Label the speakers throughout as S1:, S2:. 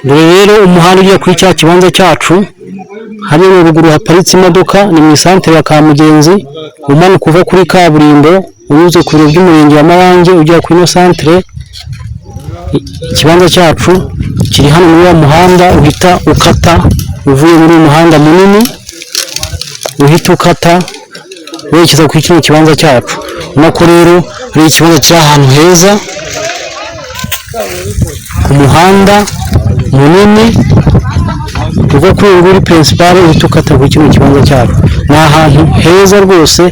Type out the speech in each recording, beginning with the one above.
S1: rero umuhanda ujya kuri cya kibanza cyacu hari ruguru haparitse imodoka ni mu isantere ya Kamugenzi umanuka uva kuri kaburimbo unyuze ku biro by'umurenge wa Mayange ujya kuri ino santere. Ikibanza cyacu kiri hano muri wa muhanda uhita ukata uvuye muri umuhanda munini uhita ukata werekeza kuri kino kibanza cyacu. Nako rero ari ikibanza kiri ahantu heza ku muhanda munini uva kuri nguri principal uhita ukata kuri kino kibanza cyacu. Ni ahantu heza rwose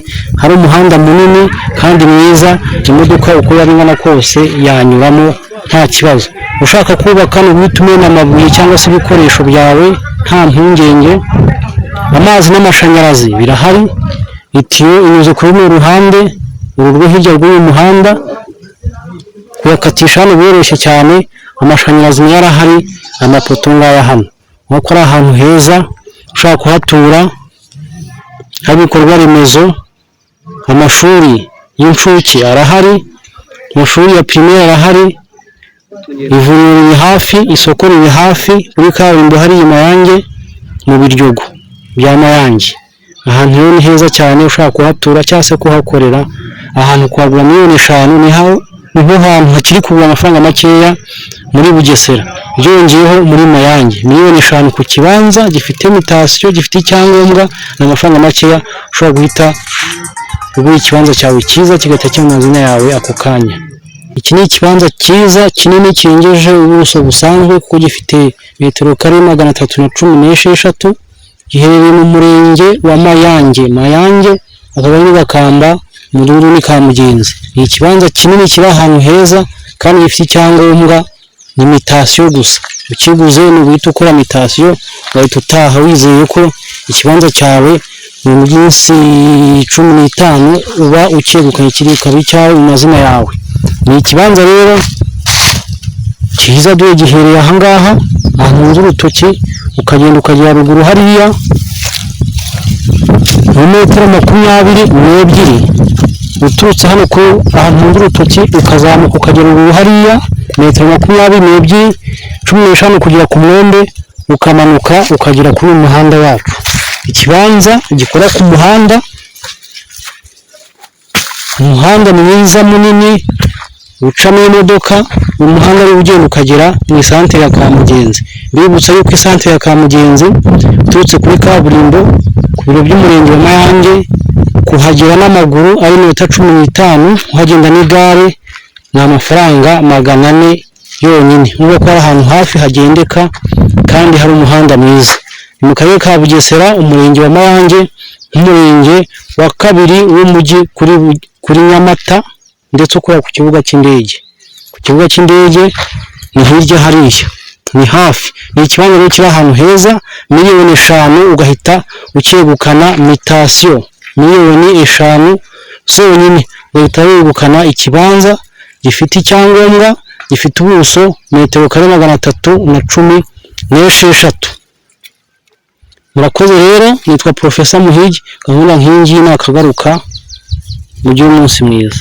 S1: hari umuhanda munini kandi mwiza, imodoka uko yabingana kose yanyuramo nta kibazo. Ushaka kubaka n'ubuhita umena amabuye cyangwa se ibikoresho byawe nta mpungenge. Amazi n'amashanyarazi birahari, itiyo inyuze kuri mu ruhande urwo hirya rw'uyu muhanda kuyakatisha hano biroroshye cyane. Amashanyarazi yarahari, amapoto ngaya hano nkuko ari ahantu heza ushaka kuhatura. Hari ibikorwa remezo, amashuri y'incuke arahari, amashuri ya primaire arahari, ivuriro riri hafi, isoko riri hafi, kuri kaburimbo hari Mayange mu Biryogo bya Mayange. Ahantu rero ni heza cyane ushaka kuhatura cyangwa se kuhakorera. Ahantu kwagura miliyoni 5 niho hantu hakiri kugura amafaranga makeya muri Bugesera, byongeyeho muri Mayange miliyoni 5 ku kibanza gifite mutation gifite icyangombwa n'amafaranga makeya ushobora guhita ugura ikibanza cyawe cyiza kigahita cyo mu mazina yawe ako kanya. Iki ni ikibanza cyiza kinini kirengeje ubuso busanzwe kuko gifite metero kare 316, giherereye mu murenge wa Mayange akaba ari Gakamba mu rurimi ni Kamugenzi. Ni ikibanza kinini kiri ahantu heza kandi gifite icyangombwa ni mutation gusa. Ukiguze ni guhita ukora mutation ugahita utaha wizeye ko ikibanza cyawe mu minsi 15 uba ukegukanye kiri kabi cyawe mu mazina yawe. Ni ikibanza rero cyiza dore giherereye aha ngaha ahantu urutoki ukagenda ukagera ruguru hariya mu metero 22 uturutse hano ko ahantu urutoki ukazamuka ukagera ruguru hariya metero 22 15 kugera ku mwembe ukamanuka ukagera kuri umuhanda wacu. Ikibanza gikora ku umuhanda mwiza munini ucamo imodoka, umuhanda uri ugenda ukagera mu isantere ya Kamugenzi. Bibutsa yuko isantere ya Kamugenzi uturutse kuri kaburimbo ku biro by'umurenge wa Mayange kuhagera n'amaguru ari 15 uhagenda n'igare ni amafaranga 400 yonyine. Nubwo ko ari ahantu hafi hagendeka kandi hari umuhanda mwiza. Mu karere ka Bugesera umurenge wa Mayange umurenge wa kabiri w'umujyi kuri Nyamata ndetse ukora ku kibuga cy'indege. Ku kibuga cy'indege ni hirya hariya ni hafi. Ni ikibanza rero kiri ahantu heza miliyoni 5 ugahita ukegukana mutation miliyoni 5 zonyine ugahita wegukana ikibanza gifite icyangombwa gifite ubuso metero kare 316. Murakoze rero, nitwa Professor Muhigi, gahunda nk'ingi nakagaruka mu gihe umunsi mwiza.